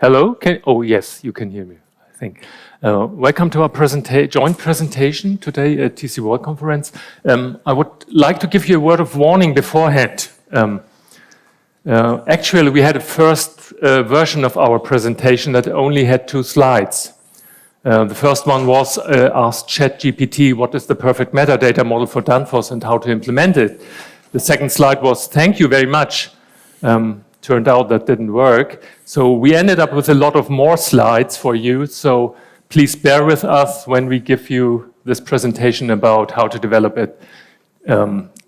Hello? Oh, yes, you can hear me, I think. Welcome to our joint presentation today at tcworld conference. I would like to give you a word of warning beforehand. Actually, we had a first version of our presentation that only had 2 slides. The first one was ask ChatGPT what is the perfect metadata model for Danfoss and how to implement it. The second slide was thank you very much. Turned out that didn't work. So we ended up with a lot of more slides for you. So please bear with us when we give you this presentation about how to develop a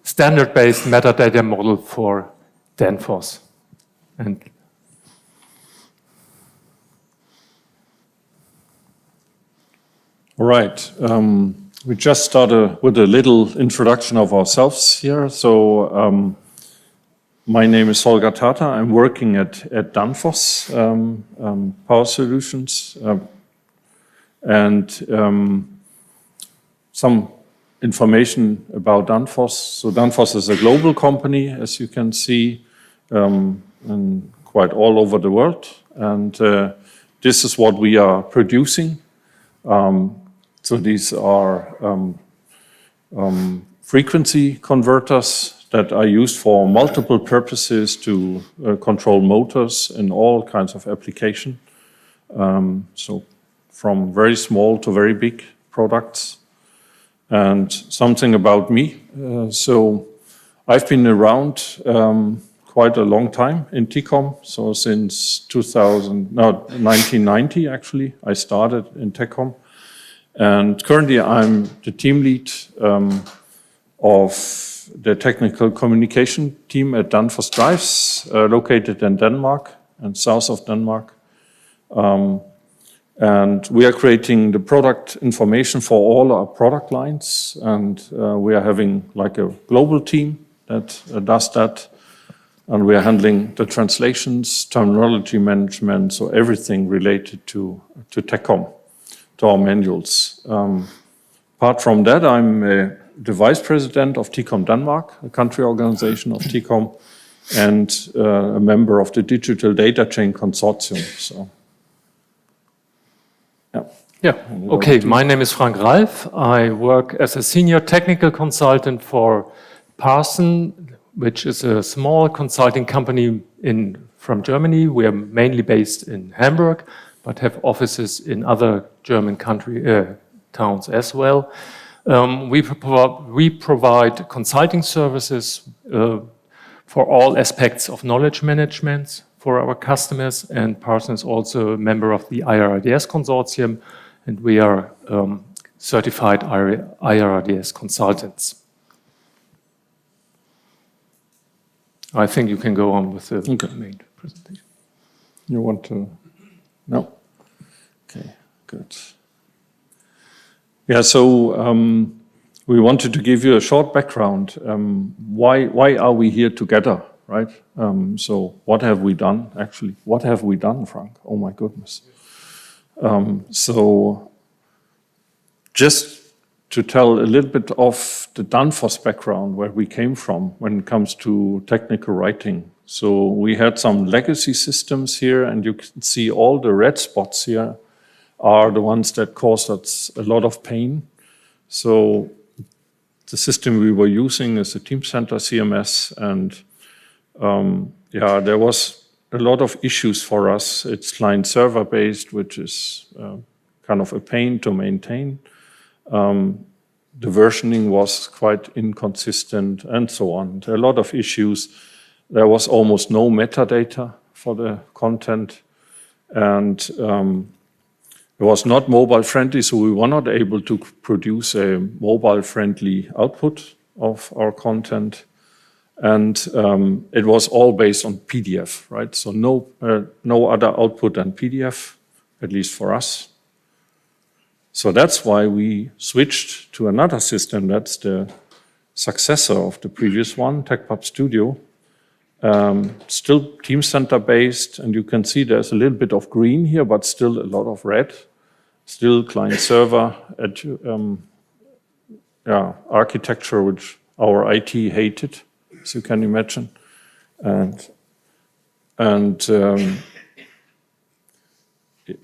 standard-based metadata model for Danfoss. And all right. We just started with a little introduction of ourselves here. So my name is Holger Thater. I'm working at Danfoss Power Solutions. Some information about Danfoss. So Danfoss is a global company, as you can see, and quite all over the world. And this is what we are producing. So these are frequency converters that are used for multiple purposes to control motors in all kinds of application. So from very small to very big products. And something about me. So I've been around quite a long time in TCOM. So since 1990, actually, I started in TCOM. And currently I'm the team lead of the technical communication team at Danfoss Drives, located in Denmark and south of Denmark. And we are creating the product information for all our product lines. And we are having like a global team that does that. And we are handling the translations, terminology management, so everything related to TCOM, to our manuals. Apart from that, I'm the vice president of TCOM Denmark, a country organization of TCOM, and a member of the Digital Data Chain Consortium. So, yeah. Okay, my name is Frank Ralf. I work as a senior technical consultant for Parson, which is a small consulting company from Germany. We are mainly based in Hamburg, but have offices in other German towns as well. We provide consulting services for all aspects of knowledge management for our customers, and Parson is also a member of the iiRDS consortium, and we are certified iiRDS consultants. I think you can go on with the main presentation. You want to? No? Okay, good. Yeah, so we wanted to give you a short background. Why are we here together, right? So what have we done, actually? What have we done, Frank? Oh my goodness. So just to tell a little bit of the Danfoss background, where we came from when it comes to technical writing. So we had some legacy systems here, and you can see all the red spots here are the ones that caused us a lot of pain. So the system we were using is a Teamcenter CMS, and yeah, there was a lot of issues for us. It's client-server based, which is kind of a pain to maintain. The versioning was quite inconsistent and so on. There are a lot of issues. There was almost no metadata for the content, and it was not mobile friendly, so we were not able to produce a mobile friendly output of our content. And it was all based on PDF, right? So no other output than PDF, at least for us. So that's why we switched to another system. That's the successor of the previous one, TechPub Studio. Still Teamcenter based, and you can see there's a little bit of green here, but still a lot of red. Still client server architecture, which our IT hated, as you can imagine. And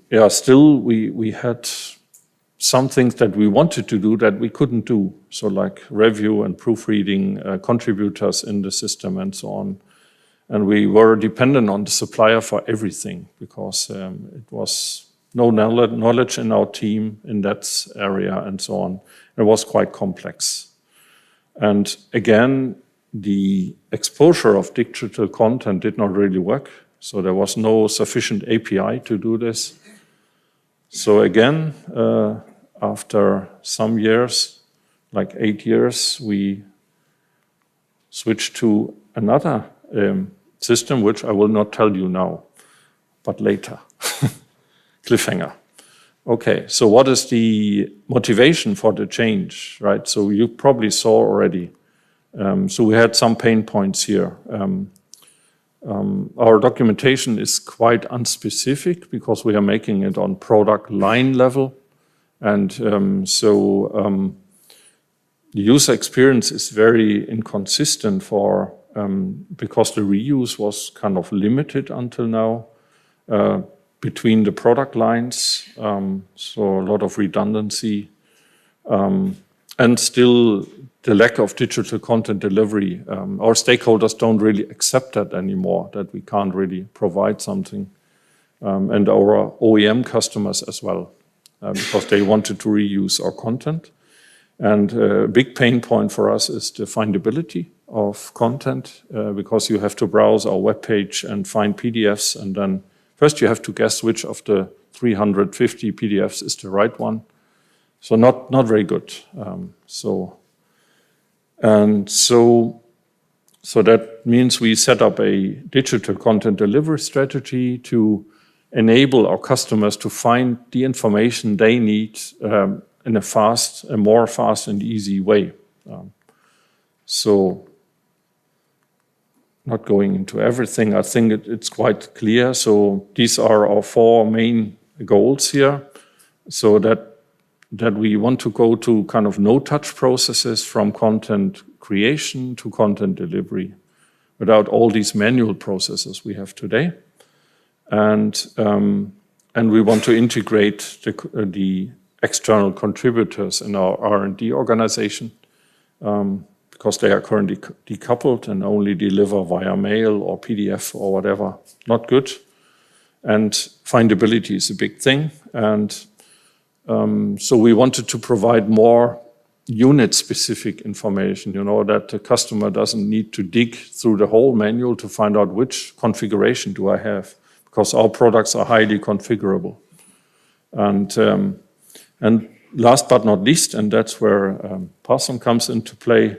yeah, still we had some things that we wanted to do that we couldn't do. So like review and proofreading contributors in the system and so on. And we were dependent on the supplier for everything because it was no knowledge in our team in that area and so on. It was quite complex. And again, the exposure of digital content did not really work. So there was no sufficient API to do this. So again, after some years, like 8 years, we switched to another system, which I will not tell you now, but later. Cliffhanger. Okay, so what is the motivation for the change, right? So you probably saw already. So we had some pain points here. Our documentation is quite unspecific because we are making it on product line level. And the user experience is very inconsistent because the reuse was kind of limited until now between the product lines. So a lot of redundancy and still the lack of digital content delivery. Our stakeholders don't really accept that anymore, that we can't really provide something. And our OEM customers as well, because they wanted to reuse our content. And a big pain point for us is the findability of content, because you have to browse our webpage and find PDFs, and then first you have to guess which of the 350 PDFs is the right one. So not very good. So that means we set up a digital content delivery strategy to enable our customers to find the information they need in a more fast and easy way. So not going into everything, I think it's quite clear. So these are our 4 main goals here. So that we want to go to kind of no-touch processes from content creation to content delivery without all these manual processes we have today. And we want to integrate the external contributors in our R&D organization because they are currently decoupled and only deliver via mail or PDF or whatever. Not good. And findability is a big thing. And so we wanted to provide more unit-specific information, that the customer doesn't need to dig through the whole manual to find out which configuration do I have, because our products are highly configurable. And last but not least, and that's where Parson comes into play,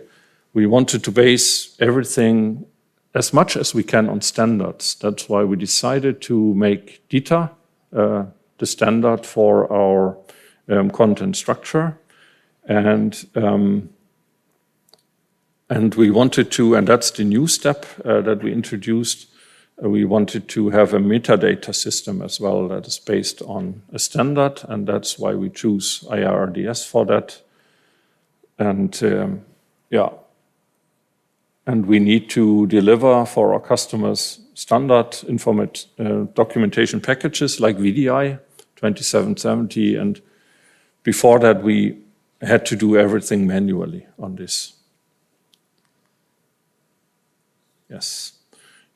we wanted to base everything as much as we can on standards. That's why we decided to make DITA the standard for our content structure. And we wanted to, and that's the new step that we introduced, we wanted to have a metadata system as well that is based on a standard, and that's why we choose iiRDS for that. And and we need to deliver for our customers standard documentation packages like VDI 2770, and before that we had to do everything manually on this. Yes.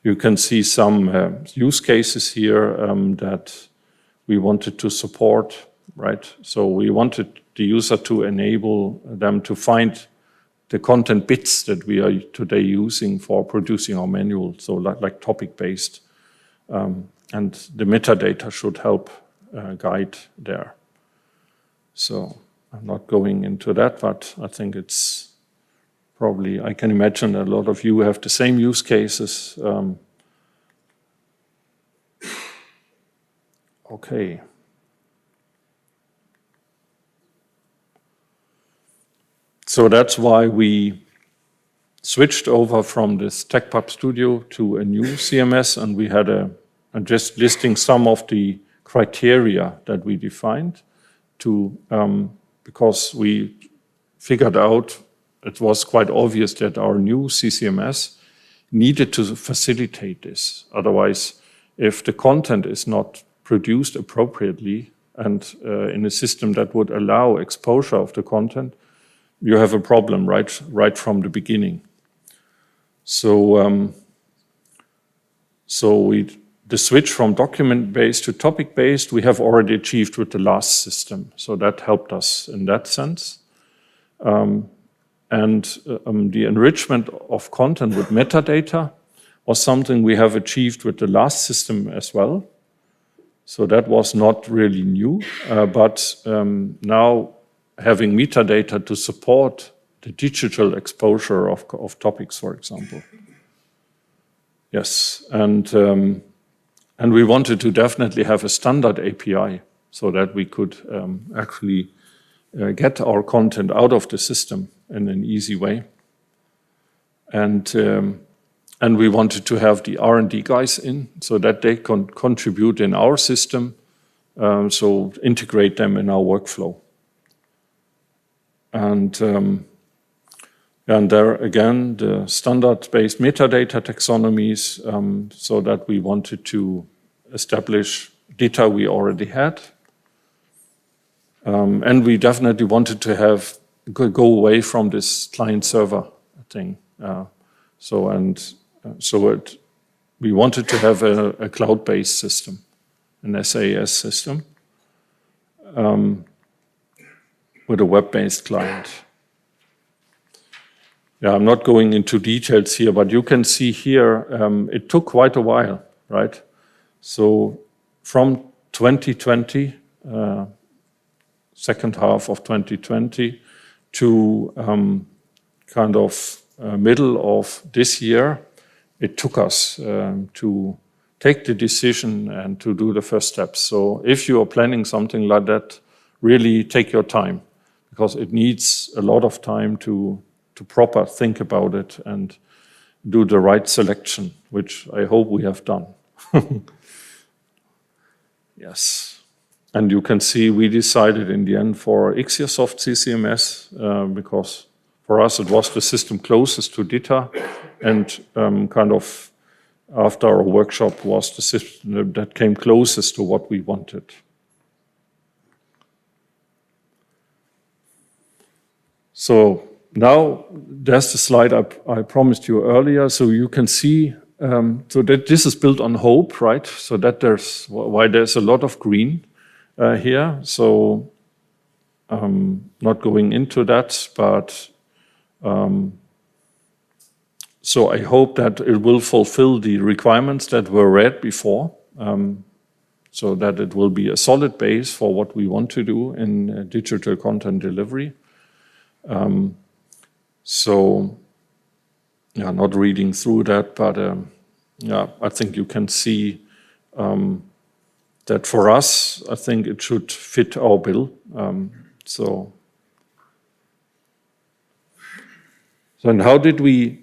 You can see some use cases here that we wanted to support, right? So we wanted the user to enable them to find the content bits that we are today using for producing our manual, so like topic-based. And the metadata should help guide there. So I'm not going into that, but I think it's probably, I can imagine a lot of you have the same use cases. Okay. So that's why we switched over from this TechPub Studio to a new CMS, and we had I'm just listing some of the criteria that we defined because we figured out it was quite obvious that our new CCMS needed to facilitate this. Otherwise, if the content is not produced appropriately and in a system that would allow exposure of the content, you have a problem right from the beginning. So, the switch from document-based to topic-based, we have already achieved with the last system. So that helped us in that sense. The enrichment of content with metadata was something we have achieved with the last system as well. So that was not really new, but now having metadata to support the digital exposure of topics, for example. Yes, and we wanted to definitely have a standard API so that we could actually get our content out of the system in an easy way. And we wanted to have the R&D guys in so that they can contribute in our system, so integrate them in our workflow. And there again, the standard-based metadata taxonomies, so that we wanted to establish data we already had. And we definitely wanted to go away from this client-server thing. We wanted to have a cloud-based system, an SaaS system, with a web-based client. Yeah, I'm not going into details here, but you can see here, it took quite a while, right? So from 2020, second half of 2020, to kind of middle of this year, it took us to take the decision and to do the first steps. So if you are planning something like that, really take your time, because it needs a lot of time to proper think about it and do the right selection, which I hope we have done. Yes. And you can see we decided in the end for IXIASOFT CCMS, because for us it was the system closest to DITA, and kind of after our workshop was the system that came closest to what we wanted. So now there's the slide I promised you earlier. So you can see, so that this is built on hope, right? So that there's why there's a lot of green here. So not going into that, but so I hope that it will fulfill the requirements that were read before, so that it will be a solid base for what we want to do in digital content delivery. So, yeah, not reading through that, but yeah, I think you can see that for us, I think it should fit our bill. So and how did we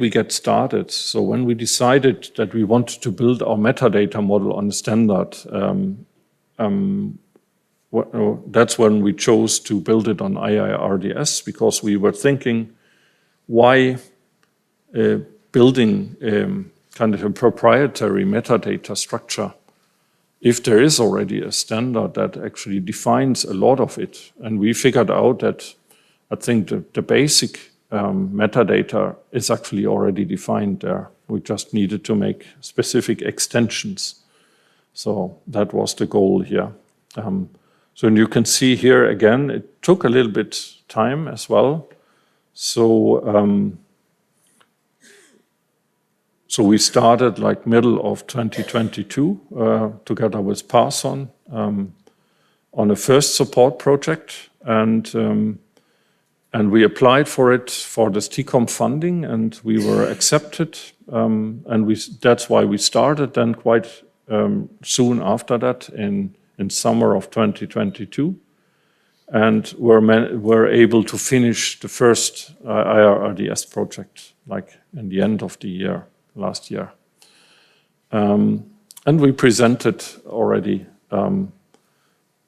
get started? So when we decided that we wanted to build our metadata model on a standard, that's when we chose to build it on iiRDS, because we were thinking, why building kind of a proprietary metadata structure if there is already a standard that actually defines a lot of it? And we figured out that I think the basic metadata is actually already defined there. We just needed to make specific extensions. So that was the goal here. So you can see here again, it took a little bit time as well. So we started like middle of 2022 together with Parson on a first support project, and we applied for it for this TCOM funding, and we were accepted, and that's why we started then quite soon after that in summer of 2022, and were able to finish the first iiRDS project like in the end of the year, last year. And we presented already a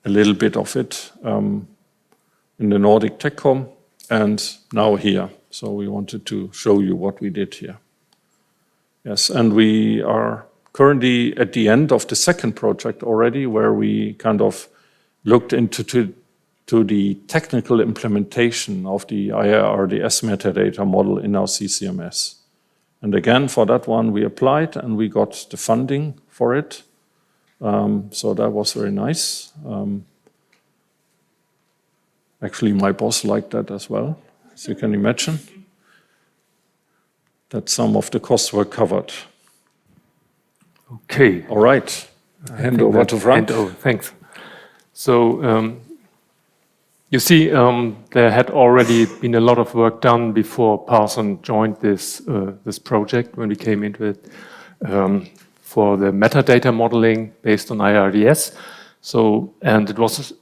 little bit of it in the Nordic TechCom, and now here. So we wanted to show you what we did here. Yes, and we are currently at the end of the second project already, where we kind of looked into the technical implementation of the iiRDS metadata model in our CCMS. And again, for that one, we applied and we got the funding for it. So that was very nice. Actually, my boss liked that as well, as you can imagine, that some of the costs were covered. Okay. All right. Hand over to Frank. Thanks. So you see, there had already been a lot of work done before Parson joined this project when we came into it for the metadata modeling based on iiRDS. So, and it was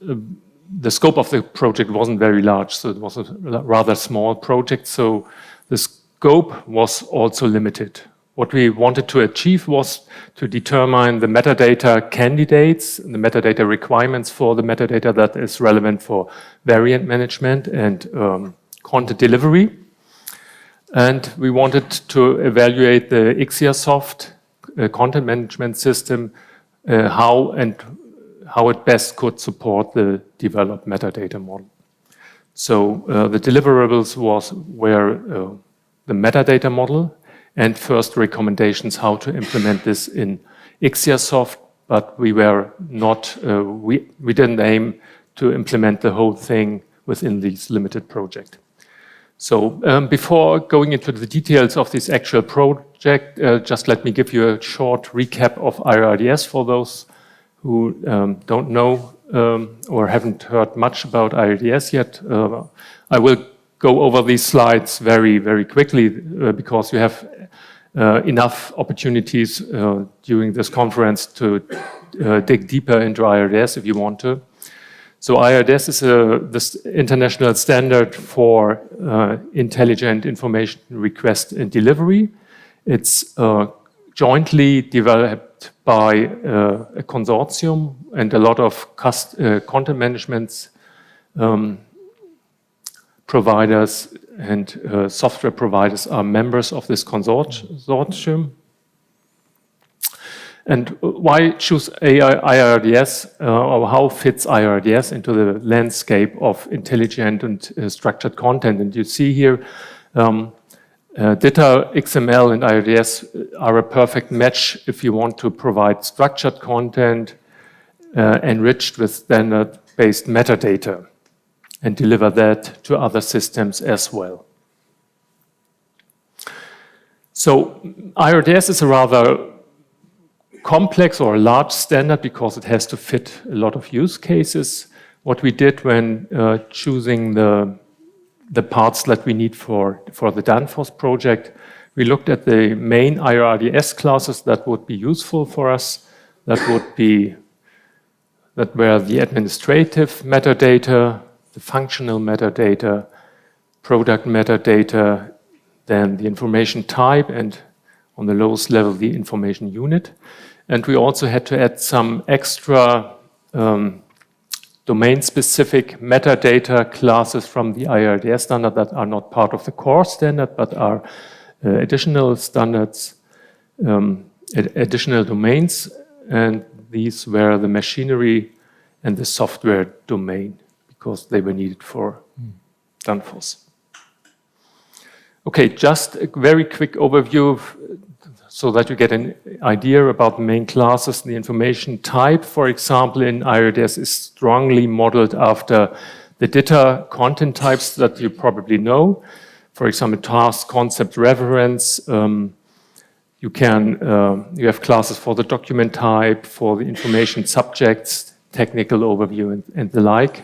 the scope of the project wasn't very large, so it was a rather small project. So the scope was also limited. What we wanted to achieve was to determine the metadata candidates, the metadata requirements for the metadata that is relevant for variant management and content delivery. And we wanted to evaluate the IXIASOFT content management system, how it best could support the developed metadata model. So the deliverables were the metadata model and first recommendations how to implement this in IXIASOFT, but we were not, we didn't aim to implement the whole thing within this limited project. So before going into the details of this actual project, just let me give you a short recap of iiRDS for those who don't know or haven't heard much about iiRDS yet. I will go over these slides very, very quickly because you have enough opportunities during this conference to dig deeper into iiRDS if you want to. So iiRDS is this international standard for intelligent information request and delivery. It's jointly developed by a consortium, and a lot of content management providers and software providers are members of this consortium. And why choose iiRDS, or how fits iiRDS into the landscape of intelligent and structured content? And you see here, DITA, XML, and iiRDS are a perfect match if you want to provide structured content enriched with standard-based metadata and deliver that to other systems as well. So iiRDS is a rather complex or a large standard because it has to fit a lot of use cases. What we did when choosing the parts that we need for the Danfoss project, we looked at the main iiRDS classes that would be useful for us. That were the administrative metadata, the functional metadata, product metadata, then the information type, and on the lowest level, the information unit. And we also had to add some extra domain-specific metadata classes from the iiRDS standard that are not part of the core standard, but are additional standards, additional domains, and these were the machinery and the software domain, because they were needed for Danfoss. Okay, just a very quick overview so that you get an idea about the main classes. The information type, for example, in iiRDS is strongly modeled after the DITA content types that you probably know. For example, task, concept, reference. You have classes for the document type, for the information subjects, technical overview, and the like.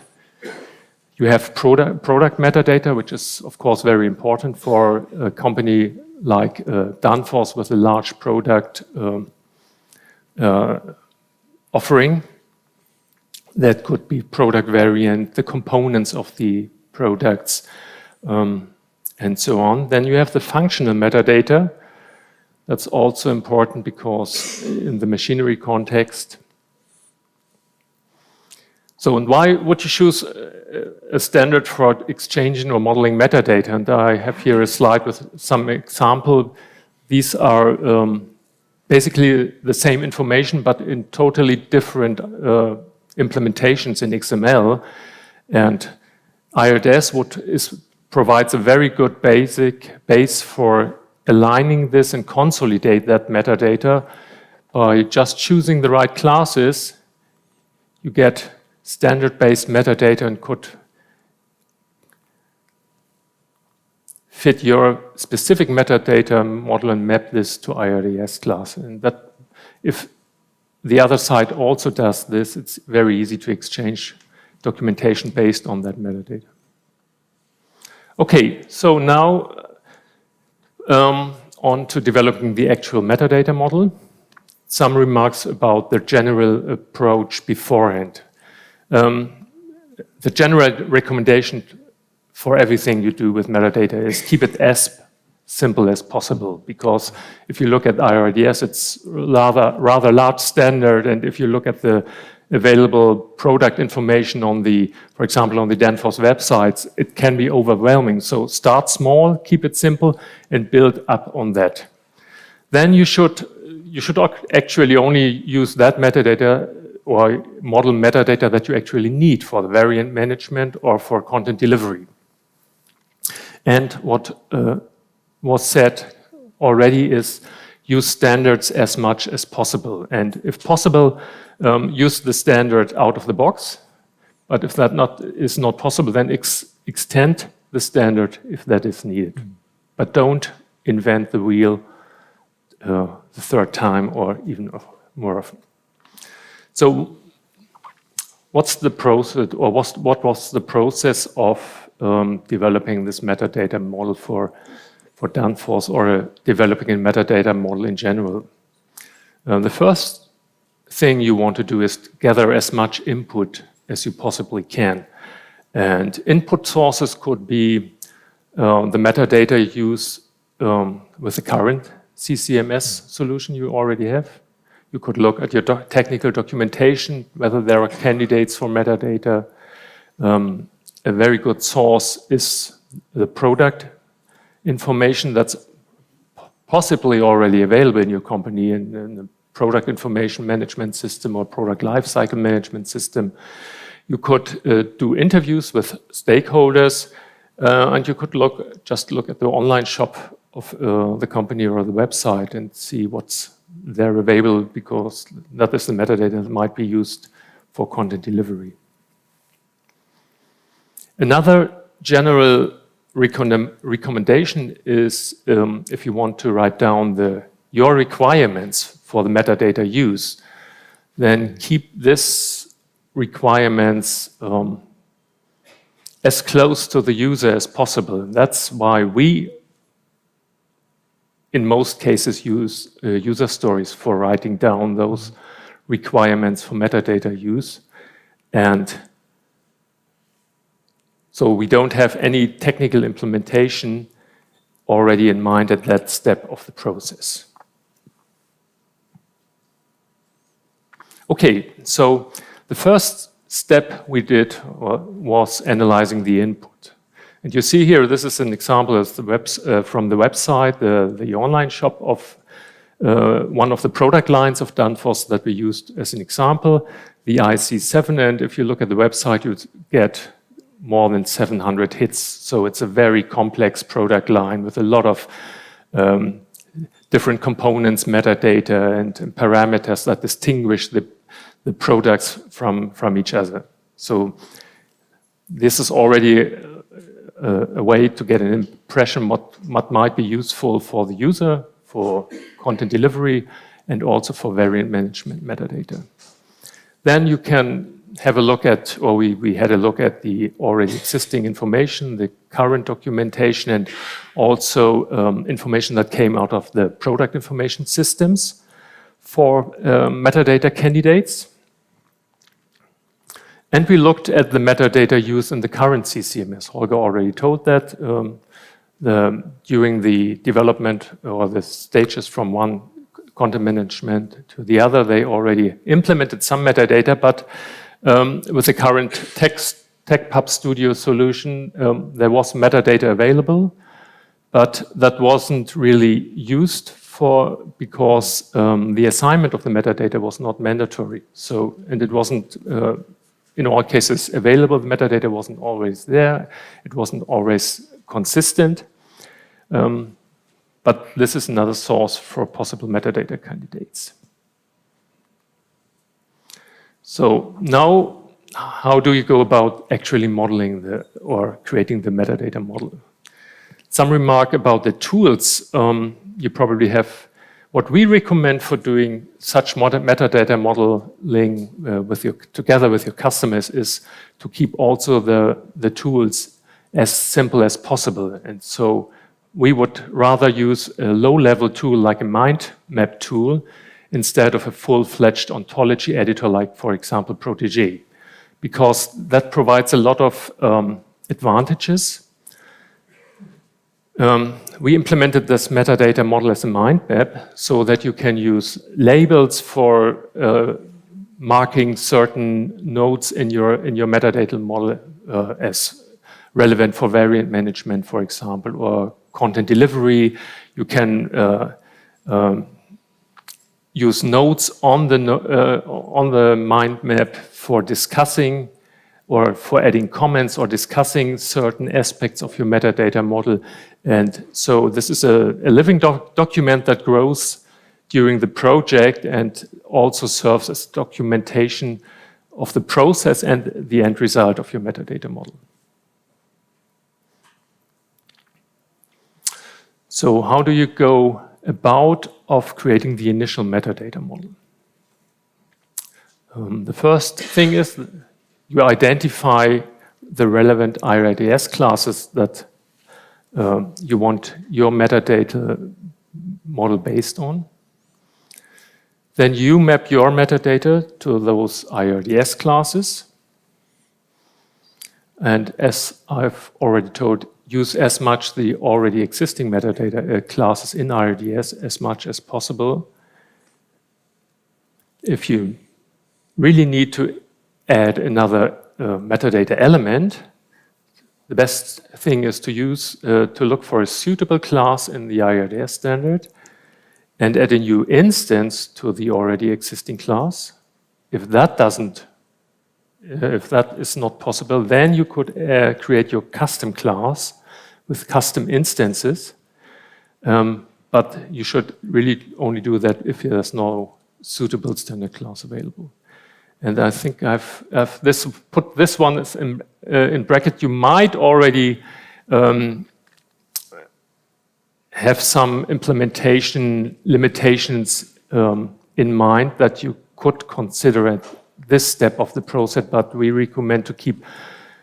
You have product metadata, which is, of course, very important for a company like Danfoss with a large product offering. That could be product variant, the components of the products, and so on. Then you have the functional metadata. That's also important because in the machinery context. So, and why would you choose a standard for exchanging or modeling metadata? And I have here a slide with some example. These are basically the same information, but in totally different implementations in XML. And iiRDS provides a very good base for aligning this and consolidate that metadata. By just choosing the right classes, you get standard-based metadata and could fit your specific metadata model and map this to iiRDS class. And that, if the other side also does this, it's very easy to exchange documentation based on that metadata. Okay, so now on to developing the actual metadata model. Some remarks about the general approach beforehand. The general recommendation for everything you do with metadata is keep it as simple as possible, because if you look at iiRDS, it's rather large standard, and if you look at the available product information on the, for example, on the Danfoss websites, it can be overwhelming. So start small, keep it simple, and build up on that. Then you should actually only use that metadata or model metadata that you actually need for the variant management or for content delivery. And what was said already is use standards as much as possible. And if possible, use the standard out of the box. But if that is not possible, then extend the standard if that is needed. But don't invent the wheel the third time or even more often. So what's the process, or what was the process of developing this metadata model for Danfoss, or developing a metadata model in general? The first thing you want to do is gather as much input as you possibly can. And input sources could be the metadata you use with the current CCMS solution you already have. You could look at your technical documentation, whether there are candidates for metadata. A very good source is the product information that's possibly already available in your company in the product information management system or product lifecycle management system. You could do interviews with stakeholders, and you could just look at the online shop of the company or the website and see what's there available, because that is the metadata that might be used for content delivery. Another general recommendation is if you want to write down your requirements for the metadata use, then keep this requirements as close to the user as possible. That's why we, in most cases, use user stories for writing down those requirements for metadata use. And so we don't have any technical implementation already in mind at that step of the process. Okay, so the first step we did was analyzing the input. And you see here, this is an example of from the website, the online shop of one of the product lines of Danfoss that we used as an example, the IC7. And if you look at the website, you get more than 700 hits. So it's a very complex product line with a lot of different components, metadata, and parameters that distinguish the products from each other. So this is already a way to get an impression what might be useful for the user, for content delivery, and also for variant management metadata. Then you can have a look at, or we had a look at the already existing information, the current documentation, and also information that came out of the product information systems for metadata candidates. And we looked at the metadata used in the current CCMS. Holger already told that during the development or the stages from one content management to the other, they already implemented some metadata, but with the current TechPub Studio solution, there was metadata available, but that wasn't really used because the assignment of the metadata was not mandatory. So, and it wasn't in all cases available. The metadata wasn't always there. It wasn't always consistent. But this is another source for possible metadata candidates. So now, how do you go about actually modeling or creating the metadata model? Some remark about the tools. You probably have what we recommend for doing such metadata modeling together with your customers is to keep also the tools as simple as possible. And so we would rather use a low-level tool like a mind map tool instead of a full-fledged ontology editor like, for example, Protégé, because that provides a lot of advantages. We implemented this metadata model as a mind map so that you can use labels for marking certain nodes in your metadata model as relevant for variant management, for example, or content delivery. You can use nodes on the mind map for discussing or for adding comments or discussing certain aspects of your metadata model. And so this is a living document that grows during the project and also serves as documentation of the process and the end result of your metadata model. So how do you go about of creating the initial metadata model? The first thing is you identify the relevant iiRDS classes that you want your metadata model based on. Then you map your metadata to those iiRDS classes. And as I've already told, use as much the already existing metadata classes in iiRDS as much as possible. If you really need to add another metadata element, the best thing is to look for a suitable class in the iiRDS standard and add a new instance to the already existing class. If that is not possible, then you could create your custom class with custom instances. But you should really only do that if there's no suitable standard class available. And I think I've put this one in bracket. You might already have some implementation limitations in mind that you could consider at this step of the process, but we recommend to keep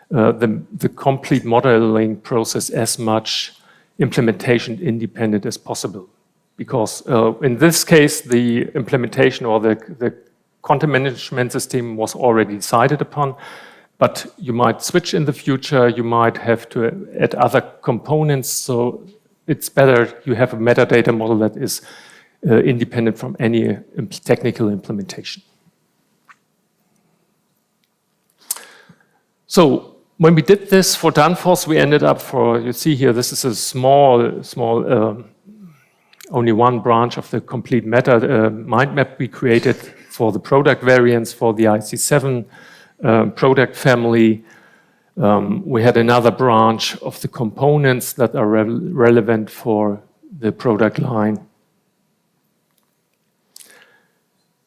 the complete modeling process as much implementation independent as possible. Because in this case, the implementation or the content management system was already decided upon, but you might switch in the future, you might have to add other components, so it's better you have a metadata model that is independent from any technical implementation. So when we did this for Danfoss, we ended up you see here, this is a small only one branch of the complete mind map we created for the product variants for the IC7 product family. We had another branch of the components that are relevant for the product line.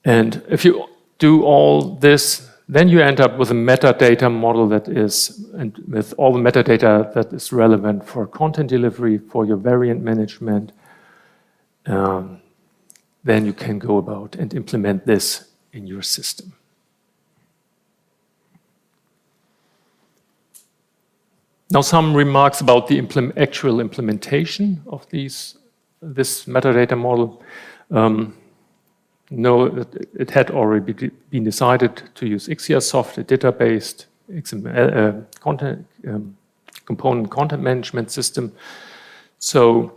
And if you do all this, then you end up with a metadata model that is, and with all the metadata that is relevant for content delivery, for your variant management. Then you can go about and implement this in your system. Now some remarks about the actual implementation of this metadata model. It had already been decided to use IXIASOFT, a DITA-based component content management system. So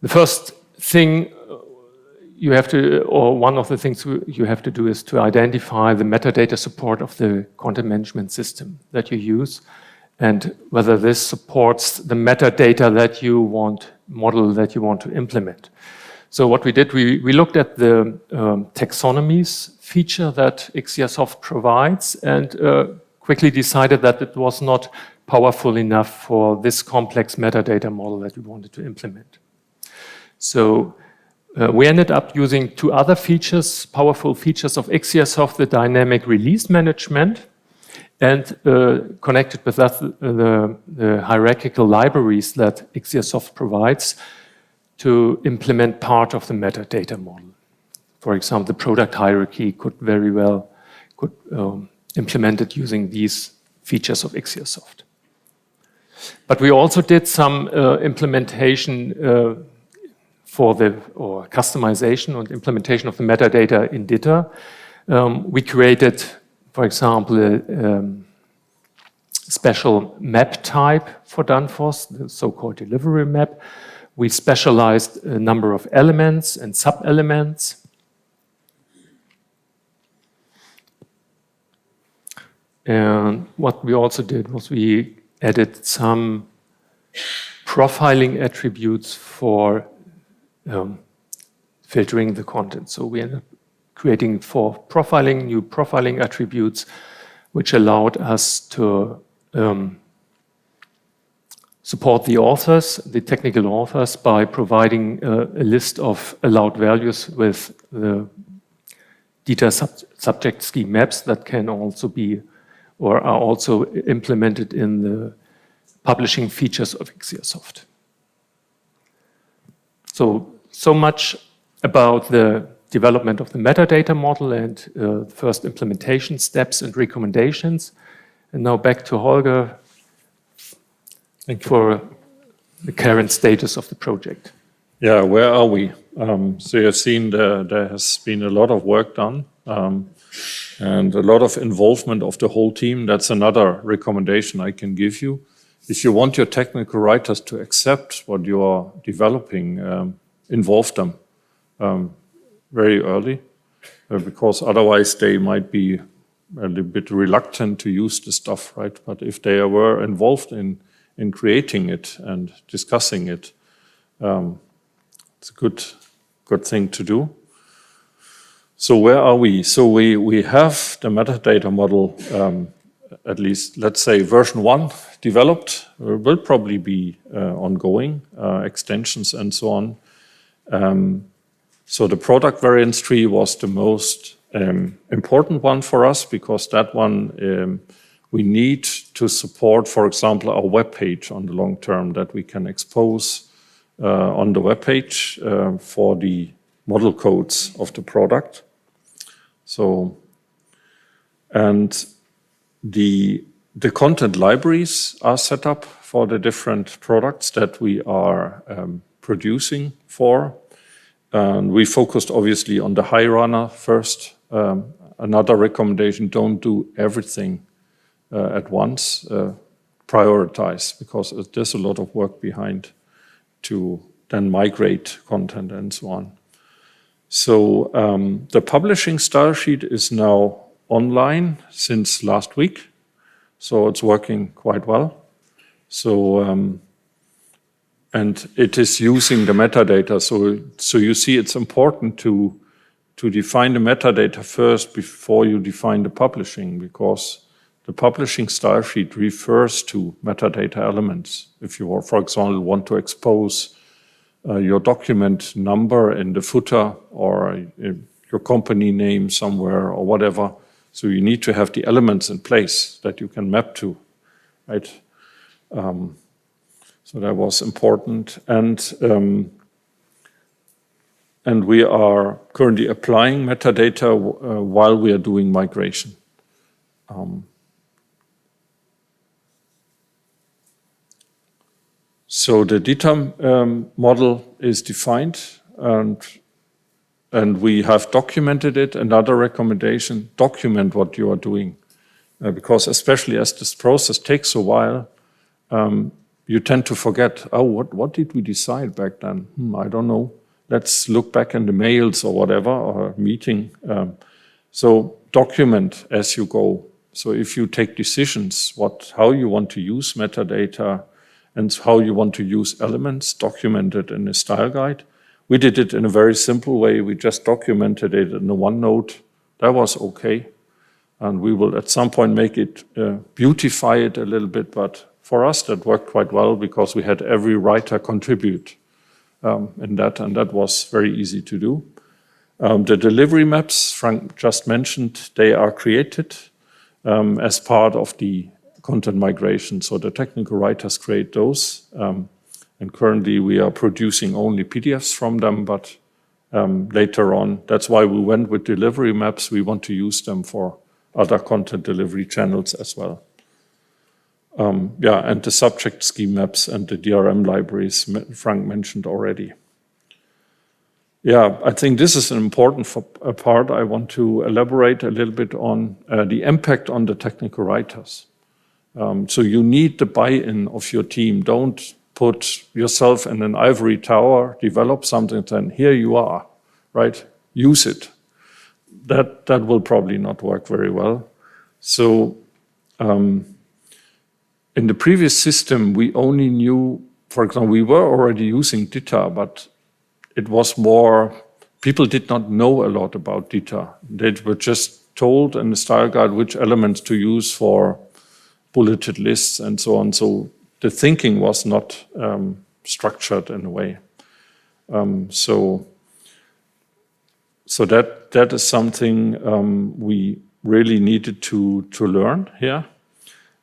the first thing you have to, or one of the things you have to do is to identify the metadata support of the content management system that you use and whether this supports the metadata that you want, model that you want to implement. So what we did, we looked at the taxonomies feature that IXIASOFT provides and quickly decided that it was not powerful enough for this complex metadata model that we wanted to implement. So we ended up using two other features, powerful features of IXIASOFT, the dynamic release management, and connected with that the hierarchical libraries that IXIASOFT provides to implement part of the metadata model. For example, the product hierarchy could very well implement it using these features of IXIASOFT. But we also did some implementation or customization and implementation of the metadata in DITA. We created, for example, a special map type for Danfoss, the so-called delivery map. We specialized a number of elements and sub-elements. And what we also did was we added some profiling attributes for filtering the content. So we ended up creating new profiling attributes, which allowed us to support the authors, the technical authors, by providing a list of allowed values with the DITA subject scheme maps that can also be or are also implemented in the publishing features of IXIASOFT. So much about the development of the metadata model and first implementation steps and recommendations. And now back to Holger for the current status of the project. Yeah, where are we? So you've seen there has been a lot of work done and a lot of involvement of the whole team. That's another recommendation I can give you. If you want your technical writers to accept what you are developing, involve them very early, because otherwise they might be a little bit reluctant to use the stuff, right? But if they were involved in creating it and discussing it, it's a good thing to do. So where are we? So we have the metadata model, at least, let's say, version 1 developed. Will probably be ongoing, extensions and so on. So the product variants tree was the most important one for us, because that one we need to support, for example, our web page on the long term, that we can expose on the web page for the model codes of the product. So, and the content libraries are set up for the different products that we are producing for. And we focused obviously on the high runner first. Another recommendation, don't do everything at once. Prioritize, because there's a lot of work behind to then migrate content and so on. So the publishing style sheet is now online since last week. So it's working quite well. So, and it is using the metadata. So you see it's important to define the metadata first before you define the publishing, because the publishing style sheet refers to metadata elements. If you, for example, want to expose your document number in the footer, or your company name somewhere, or whatever. So you need to have the elements in place that you can map to, right? So that was important. And we are currently applying metadata while we are doing migration. So the DITA model is defined, and we have documented it. Another recommendation, document what you are doing. Because especially as this process takes a while, you tend to forget, oh, what did we decide back then? I don't know. Let's look back in the mails or whatever, or meeting. So document as you go. So if you take decisions, how you want to use metadata, and how you want to use elements, documented in a style guide, We did it in a very simple way. We just documented it in the OneNote. That was okay. And we will at some point make it, beautify it a little bit. But for us, that worked quite well because we had every writer contribute in that, and that was very easy to do. The delivery maps, Frank just mentioned, they are created as part of the content migration. So the technical writers create those. And currently we are producing only PDFs from them, but later on, that's why we went with delivery maps. We want to use them for other content delivery channels as well. And the subject scheme maps and the DRM libraries Frank mentioned already. Yeah, I think this is an important part. I want to elaborate a little bit on the impact on the technical writers. So you need the buy-in of your team. Don't put yourself in an ivory tower, develop something, then here you are, right? Use it. That will probably not work very well. So in the previous system, we only knew, for example, we were already using DITA, but it was more, people did not know a lot about DITA. They were just told in the style guide which elements to use for bulleted lists and so on. So the thinking was not structured in a way. So that is something we really needed to learn here.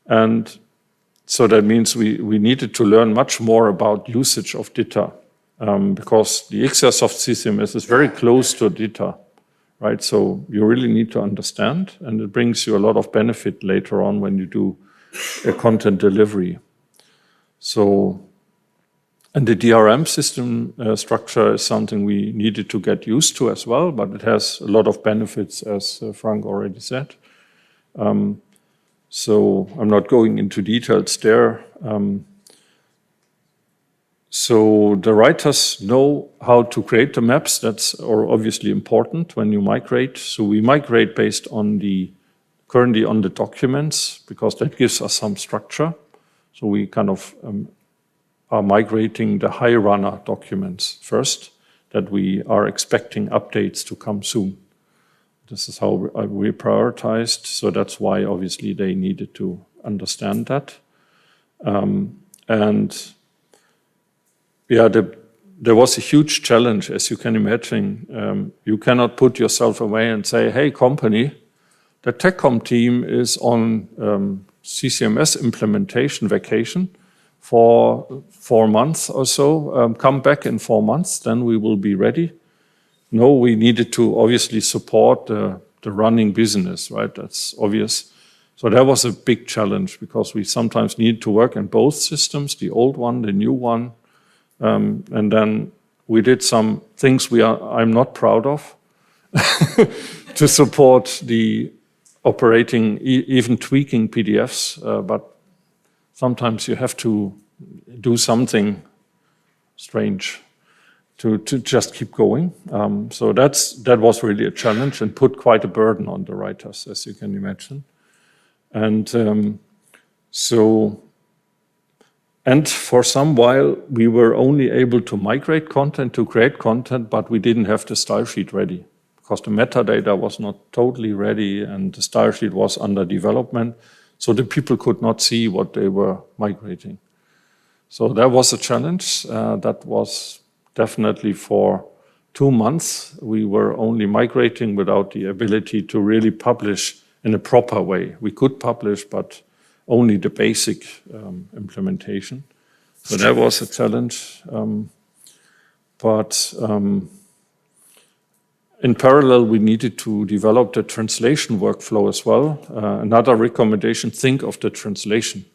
And so that means we needed to learn much more about usage of DITA because the IXIASOFT CCMS is very close to DITA, right? So you really need to understand, and it brings you a lot of benefit later on when you do a content delivery. So, and the DRM system structure is something we needed to get used to as well, but it has a lot of benefits, as Frank already said. So I'm not going into details there. So the writers know how to create the maps. That's obviously important when you migrate. So we migrate based on currently on the documents, because that gives us some structure. So we kind of are migrating the high runner documents first, that we are expecting updates to come soon. This is how we prioritized. So that's why obviously they needed to understand that. There was a huge challenge, as you can imagine. You cannot put yourself away and say, hey, company, the TechCom team is on CCMS implementation vacation for 4 months or so. Come back in 4 months, then we will be ready. No, we needed to obviously support the running business, right? That's obvious. So that was a big challenge because we sometimes need to work in both systems, the old one, the new one. And then we did some things I'm not proud of to support the operating, even tweaking PDFs, but sometimes you have to do something strange to just keep going. So that was really a challenge and put quite a burden on the writers, as you can imagine. And and for some while, we were only able to migrate content, to create content, but we didn't have the style sheet ready because the metadata was not totally ready and the style sheet was under development. So the people could not see what they were migrating. So that was a challenge. That was definitely for 2 months. We were only migrating without the ability to really publish in a proper way. We could publish, but only the basic implementation. So that was a challenge. But in parallel, we needed to develop the translation workflow as well. Another recommendation, think of the translation,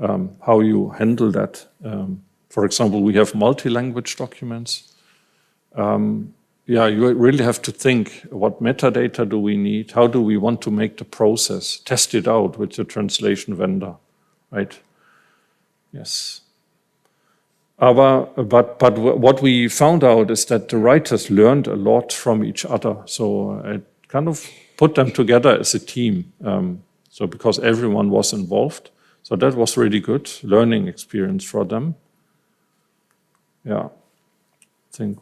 how you handle that. For example, we have multi-language documents. You really have to think, what metadata do we need? How do we want to make the process? Test it out with the translation vendor, right? Yes. But what we found out is that the writers learned a lot from each other. So I kind of put them together as a team. So because everyone was involved. So that was really good learning experience for them. Yeah, I think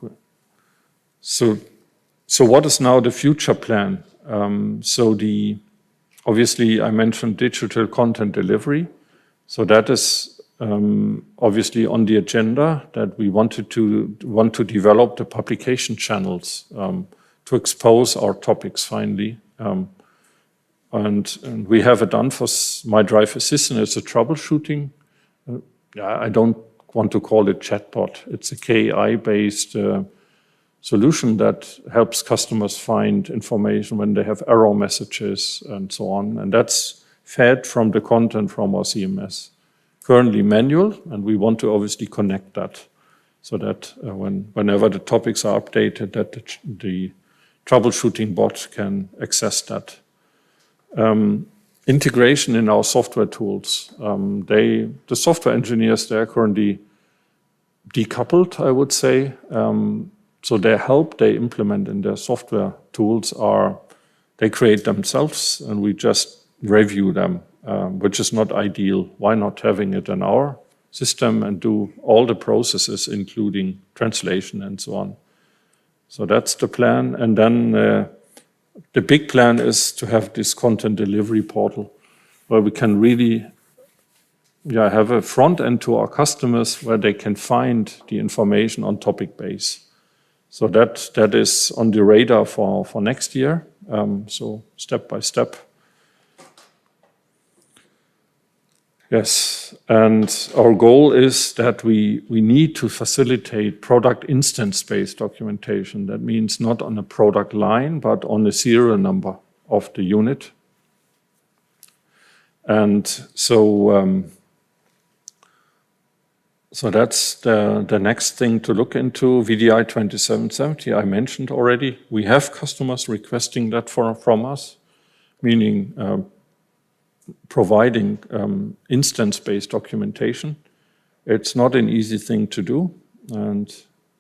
So what is now the future plan? Obviously I mentioned digital content delivery. So that is obviously on the agenda, that we want to develop the publication channels to expose our topics finally. And we have a Danfoss My Drive Assistant. It's a troubleshooting. I don't want to call it chatbot. It's a KI-based solution that helps customers find information when they have error messages and so on. And that's fed from the content from our CMS. Currently manual, and we want to obviously connect that so that whenever the topics are updated, that the troubleshooting bot can access that. Integration in our software tools. The software engineers, they're currently decoupled, I would say. So their help they implement in their software tools they create themselves, and we just review them, which is not ideal. Why not having it in our system and do all the processes, including translation and so on? So that's the plan. And then the big plan is to have this content delivery portal where we can really have a front end to our customers where they can find the information on topic base. So that is on the radar for next year. So step by step. Yes, and our goal is that we need to facilitate product instance-based documentation. That means not on a product line, but on the serial number of the unit. And so that's the next thing to look into. VDI 2770, I mentioned already. We have customers requesting that from us, meaning providing instance-based documentation. It's not an easy thing to do,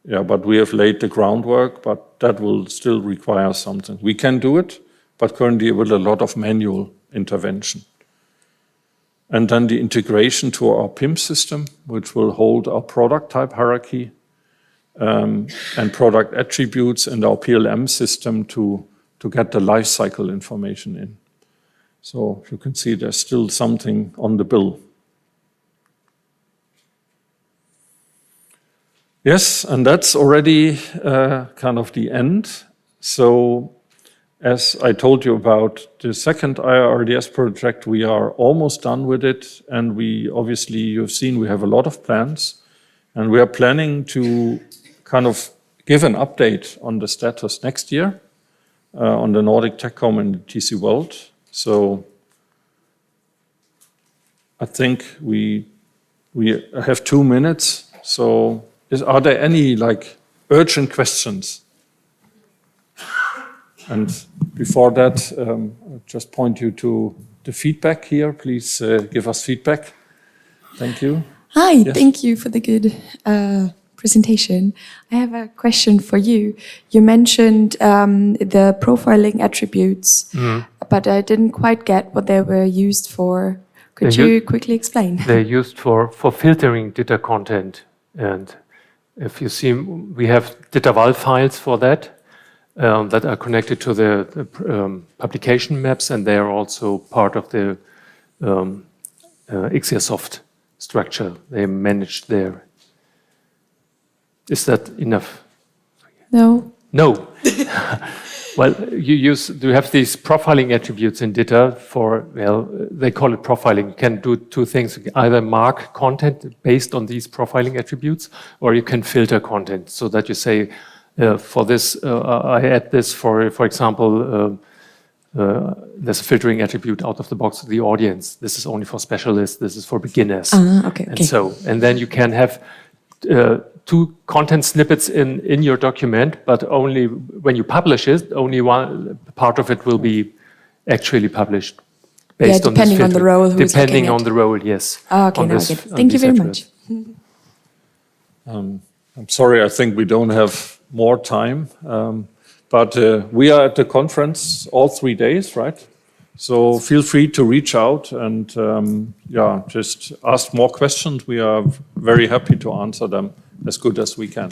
but we have laid the groundwork, but that will still require something. We can do it, but currently with a lot of manual intervention. And then the integration to our PIM system, which will hold our product type hierarchy and product attributes, and our PLM system to get the life cycle information in. So you can see there's still something on the bill. Yes, and that's already kind of the end. So as I told you about the second iiRDS project, we are almost done with it. And we obviously, you've seen, we have a lot of plans. And we are planning to kind of give an update on the status next year on the Nordic TechCom and the tcworld. So I think we have 2 minutes. So are there any urgent questions? And before that, I'll just point you to the feedback here. Please give us feedback. Thank you. Hi, yes. Thank you for the good presentation. I have a question for you. You mentioned the profiling attributes, but I didn't quite get what they were used for. Could you quickly explain? They're used for filtering DITA content. And if you see, we have DITA-val files for that are connected to the publication maps, and they are also part of the IXIASOFT structure. They managed there. Is that enough? No. No. Well, you have these profiling attributes in DITA they call it profiling. You can do 2 things, either mark content based on these profiling attributes, or you can filter content so that you say, for this, I add this, for example, there's a filtering attribute out of the box, the audience. This is only for specialists, this is for beginners. Okay. And then you can have 2 content snippets in your document, but only when you publish it, only one part of it will be actually published based on this depending on the role. Depending on the role, yes. Okay, now I get it. Thank you very much. I'm sorry, I think we don't have more time, but we are at the conference all 3 days, right? So feel free to reach out and just ask more questions. We are very happy to answer them as good as we can.